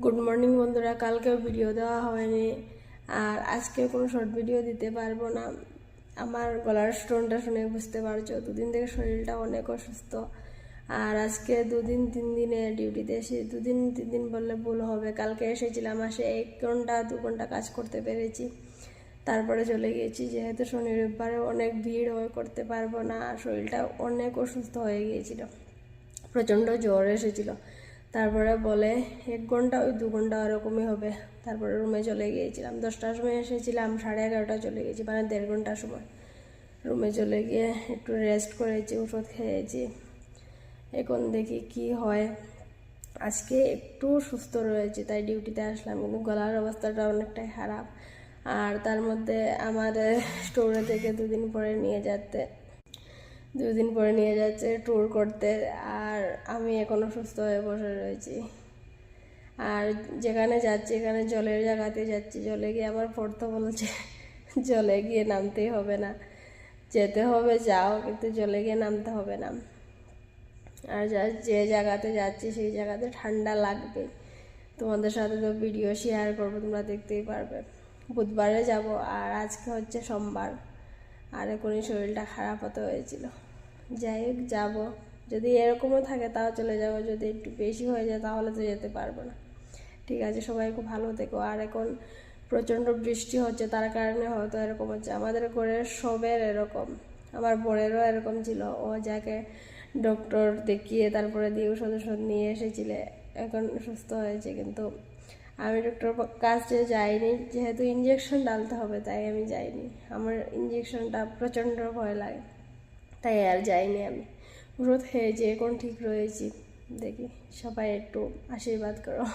Good morning বন্ধুরা। কালকেও video দেওয়া হয়নি আর আজকে কোনো শর্ট ভিডিও দিতে পারবো না। আমার গলার স্টোনটা শুনে বুঝতে পারছো, দুদিন থেকে শরীরটা অনেক অসুস্থ। আর আজকে 2-3 দিনে ডিউটিতে এসে 2-3 দিন বললে ভুল হবে। কালকে এসেছিলাম, আসে 1-2 ঘন্টা কাজ করতে পেরেছি, তারপরে চলে গিয়েছি। যেহেতু শনি রবিবারে অনেক ভিড় হয়ে করতে পারবো না, শরীরটা অনেক অসুস্থ হয়ে গিয়েছিল, প্রচণ্ড জ্বর এসেছিল। তারপরে বলে 1 ঘন্টা 2 ঘন্টা ওরকমই হবে। তারপরে রুমে চলে গিয়েছিলাম, 10টার সময় এসেছিলাম, 11:30 চলে গেছি, মানে 1.5 ঘন্টার সময়। রুমে চলে গিয়ে একটু রেস্ট করেছি, ওষুধ খেয়েছি। এখন দেখি কি হয়। আজকে একটু সুস্থ রয়েছে তাই ডিউটিতে আসলাম, কিন্তু গলার অবস্থাটা অনেকটাই খারাপ। আর তার মধ্যে আমার স্টোরে থেকে 2 দিন পরে নিয়ে যাচ্ছে ট্যুর করতে, আর আমি এখনো সুস্থ হয়ে বসে রয়েছি। আর যেখানে যাচ্ছি এখানে জলের জায়গাতে যাচ্ছি, জলে গিয়ে আবার পড়তে বলছে। জলে গিয়ে নামতেই হবে না, যেতে হবে যাও, কিন্তু জলে গিয়ে নামতে হবে না। আর যে জায়গাতে যাচ্ছি সেই জায়গাতে ঠান্ডা লাগবে। তোমাদের সাথে তো ভিডিও শেয়ার করবো, তোমরা দেখতেই পারবে। বুধবারে যাব, আর আজকে হচ্ছে সোমবার। আর এখনই শরীরটা খারাপ হতে হয়েছিল। যাই হোক, যাবো। যদি এরকমও থাকে তাও চলে যাব, যদি একটু বেশি হয়ে যায় তাহলে তো যেতে পারবো না। ঠিক আছে, সবাই খুব ভালো থেকো। আর এখন প্রচণ্ড বৃষ্টি হচ্ছে, তার কারণে হয়তো এরকম হচ্ছে। আমাদের ঘরের সবের এরকম, আমার বোনেরও এরকম ছিল। ও যাকে ডক্টর দেখিয়ে তারপরে দিয়ে ওষুধ নিয়ে এসেছিলে, এখন সুস্থ হয়েছে। কিন্তু আমি ডক্টর কাছে যাইনি, যেহেতু ইঞ্জেকশন ডালতে হবে তাই আমি যাইনি। আমার ইঞ্জেকশনটা প্রচণ্ড ভয় লাগে, তাই আর যাইনি। আমি ওষুধ খেয়েছি, এখন ঠিক রয়েছি। দেখি, সবাই একটু আশীর্বাদ করো।